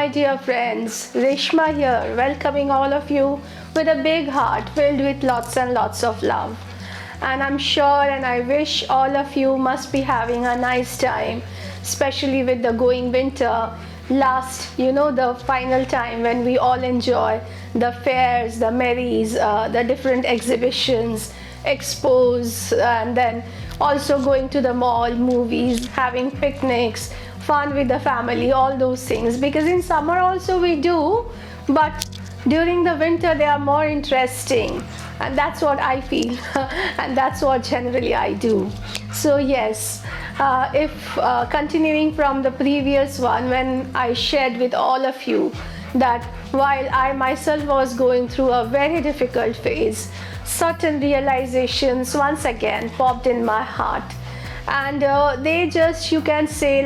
my dear friends, Reshma here, welcoming all of you with a big heart filled with lots and lots of love. And I'm sure and I wish all of you must be having a nice time, especially with the going winter. The final time when we all enjoy the fairs, the merries, the different exhibitions, expos, and then also going to the mall, movies, having picnics, fun with the family, all those things. Because in summer also we do, but during the winter they are more interesting, and that's what I feel and that's what generally I do. So yes, if continuing from the previous one, when I shared with all of you that while I myself was going through a very difficult phase, certain realizations once again popped in my heart, and they just, you can say,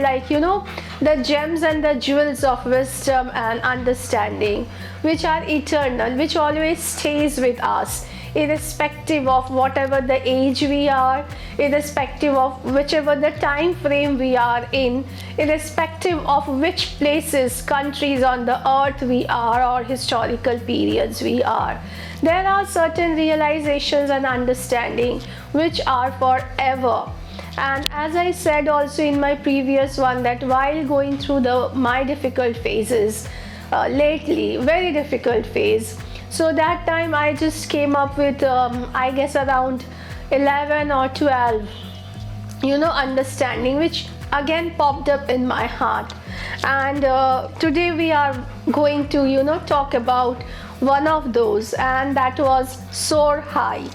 the gems and the jewels of wisdom and understanding, which are eternal, which always stays with us, irrespective of whatever the age we are, irrespective of whichever the time frame we are in, irrespective of which places, countries on the earth we are, or historical periods we are. There are certain realizations and understanding which are forever. And as I said also in my previous one, that while going through my difficult phases lately, very difficult phase, so that time I just came up with I guess around 11 or 12 understanding, which again popped up in my heart. And today we are going to talk about one of those, and that was soar high.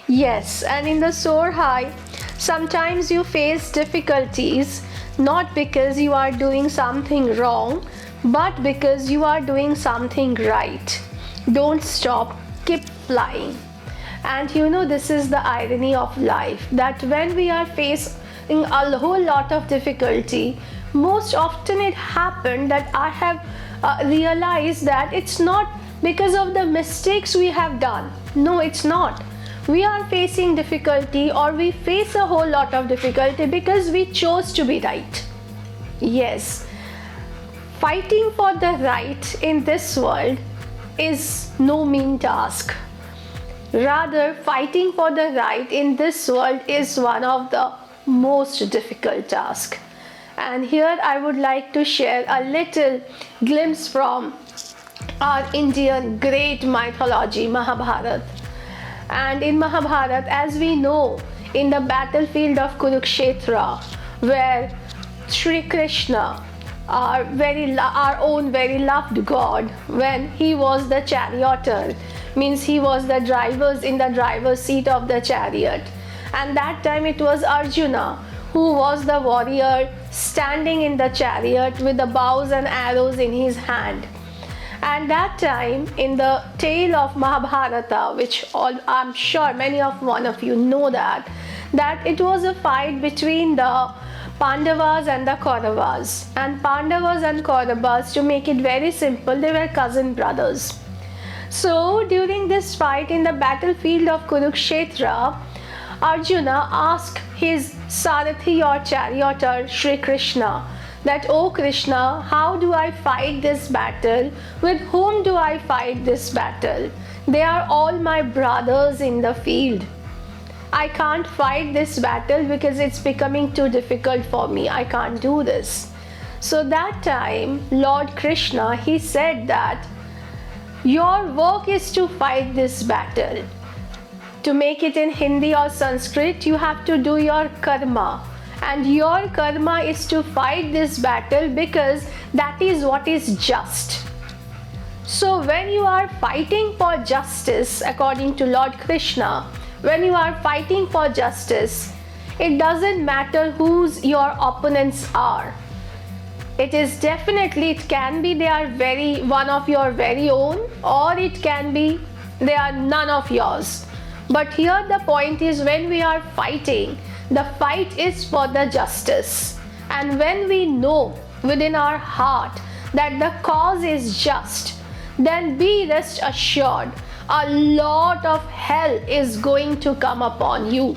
Yes, and in the soar high, sometimes you face difficulties not because you are doing something wrong, but because you are doing something right. Don't stop, keep flying. And this is the irony of life, that when we are facing a whole lot of difficulty, most often it happened that I have realized that it's not because of the mistakes we have done. No, it's not. We are facing difficulty, or we face a whole lot of difficulty because we chose to be right. Yes, fighting for the right in this world is no mean task. Rather, fighting for the right in this world is one of the most difficult tasks. And here I would like to share a little glimpse from our Indian great mythology, Mahabharata. And in Mahabharata, as we know, in the battlefield of Kurukshetra, where Sri Krishna, our own very loved God, when he was the charioteer, means he was the in the driver's seat of the chariot, and that time it was Arjuna who was the warrior standing in the chariot with the bows and arrows in his hand. And that time, in the tale of Mahabharata, which I'm sure many of one of you know, that it was a fight between the Pandavas and the Kauravas. And Pandavas and Kauravas, to make it very simple, they were cousin brothers. So during this fight in the battlefield of Kurukshetra, Arjuna asked his Sarathi or charioteer, Sri Krishna, that, "Oh Krishna, how do I fight this battle? With whom do I fight this battle? They are all my brothers in the field. I can't fight this battle because it's becoming too difficult for me. I can't do this." So that time, Lord Krishna, he said that your work is to fight this battle. To make it in Hindi or Sanskrit, you have to do your karma. And your karma is to fight this battle because that is what is just. So when you are fighting for justice, according to Lord Krishna, when you are fighting for justice, it doesn't matter whose your opponents are. It can be they are one of your very own, or it can be they are none of yours. But here the point is, when we are fighting, the fight is for the justice. And when we know within our heart that the cause is just, then be rest assured, a lot of hell is going to come upon you.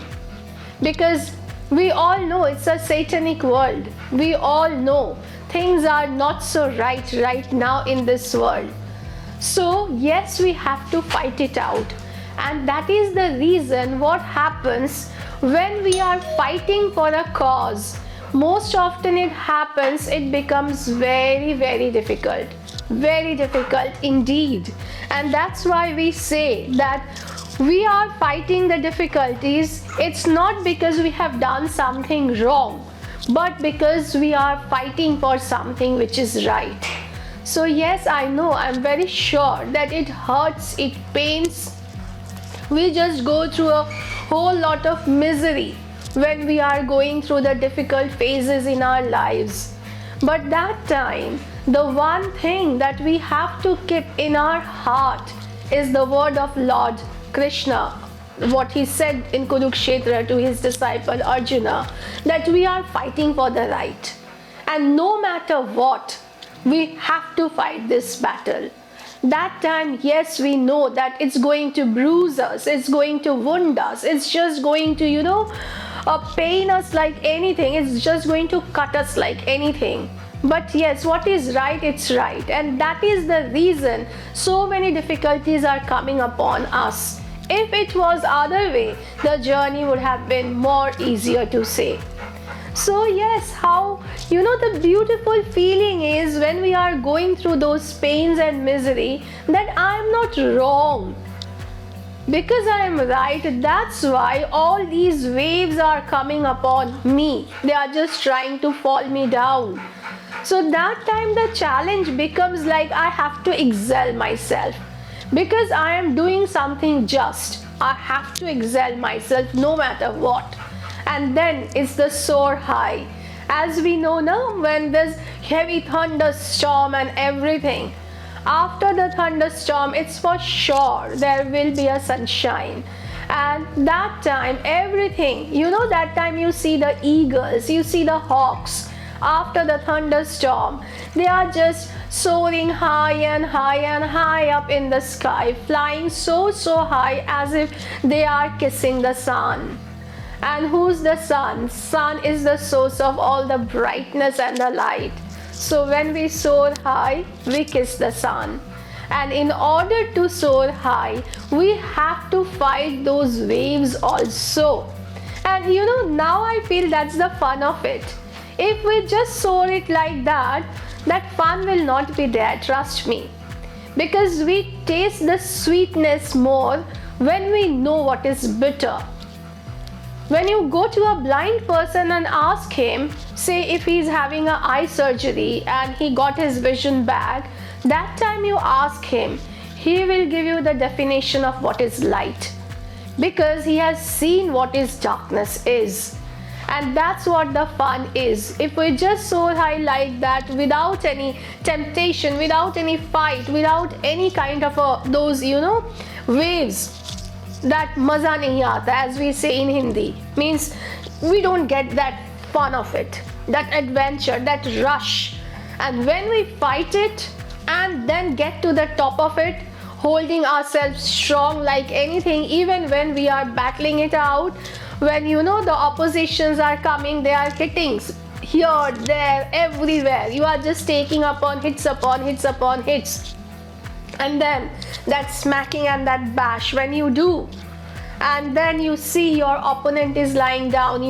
Because we all know it's a satanic world. We all know things are not so right now in this world. So yes, we have to fight it out. And that is the reason what happens when we are fighting for a cause. Most often it becomes very difficult. Very difficult indeed. And that's why we say that we are fighting the difficulties. It's not because we have done something wrong, but because we are fighting for something which is right. So yes, I know, I'm very sure that it hurts, it pains. We just go through a whole lot of misery when we are going through the difficult phases in our lives. But that time, the one thing that we have to keep in our heart is the word of Lord Krishna, what he said in Kurukshetra to his disciple Arjuna, that we are fighting for the right. And no matter what, we have to fight this battle. That time, yes, we know that it's going to bruise us, it's going to wound us, it's just going to, pain us like anything, it's just going to cut us like anything. But yes, what is right, it's right. And that is the reason so many difficulties are coming upon us. If it was other way, the journey would have been more easier to say. So yes, how, the beautiful feeling is when we are going through those pains and misery, that I am not wrong. Because I am right, that's why all these waves are coming upon me. They are just trying to fall me down. So that time the challenge becomes like I have to excel myself. Because I am doing something just, I have to excel myself no matter what. And then it's the soar high. As we know now, when there's heavy thunderstorm and everything, after the thunderstorm, it's for sure there will be a sunshine. And that time, everything, that time you see the eagles, you see the hawks. After the thunderstorm, they are just soaring high and high and high up in the sky, flying so high as if they are kissing the sun. And who's the sun? Sun is the source of all the brightness and the light. So when we soar high, we kiss the sun. And in order to soar high, we have to fight those waves also. And now I feel that's the fun of it. If we just soar it like that, that fun will not be there, trust me. Because we taste the sweetness more when we know what is bitter. When you go to a blind person and ask him, say if he's having an eye surgery and he got his vision back, that time you ask him, he will give you the definition of what is light. Because he has seen what is darkness is. And that's what the fun is. If we just soar high like that without any temptation, without any fight, without any kind of those, waves, that maza nahi aata, as we say in Hindi, means we don't get that fun of it, that adventure, that rush. And when we fight it and then get to the top of it, holding ourselves strong like anything, even when we are battling it out, when the oppositions are coming, they are hitting here, there, everywhere. You are just taking upon hits upon hits upon hits. And then that smacking and that bash when you do. And then you see your opponent is lying down.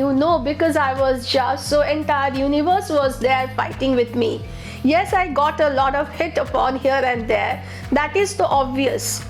Because I was just, so entire universe was there fighting with me. Yes, I got a lot of hit upon here and there. That is the obvious.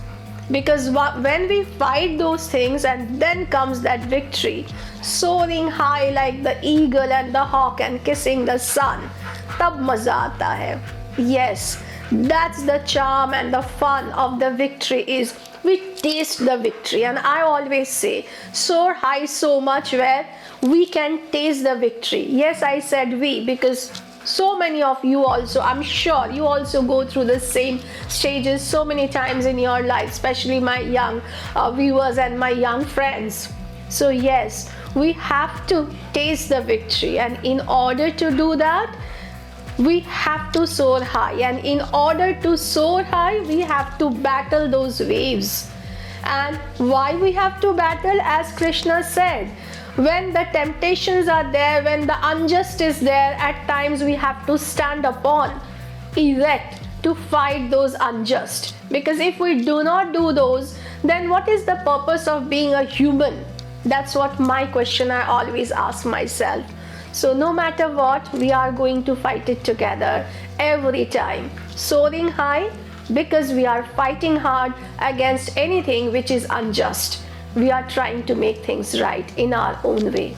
Because when we fight those things and then comes that victory, soaring high like the eagle and the hawk and kissing the sun, tab maza aata hai. Yes, that's the charm and the fun of the victory is we taste the victory. And I always say, soar high so much where we can taste the victory. Yes, I said we because so many of you also, I'm sure you also go through the same stages so many times in your life, especially my young viewers and my young friends. So yes, we have to taste the victory, and in order to do that, we have to soar high. And in order to soar high, we have to battle those waves. And why we have to battle? As Krishna said, when the temptations are there, when the unjust is there, at times we have to stand upon, erect, to fight those unjust. Because if we do not do those, then what is the purpose of being a human? That's what my question I always ask myself. So no matter what, we are going to fight it together every time, soaring high, because we are fighting hard against anything which is unjust. We are trying to make things right in our own way,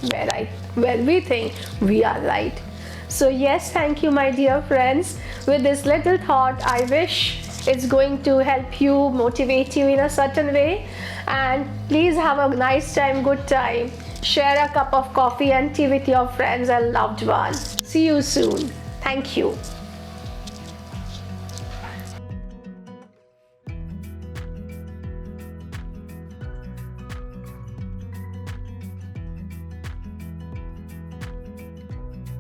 where we think we are right. So yes, thank you, my dear friends. With this little thought, I wish it's going to help you, motivate you in a certain way. And please have a nice time, good time. Share a cup of coffee and tea with your friends and loved ones. See you soon. Thank you.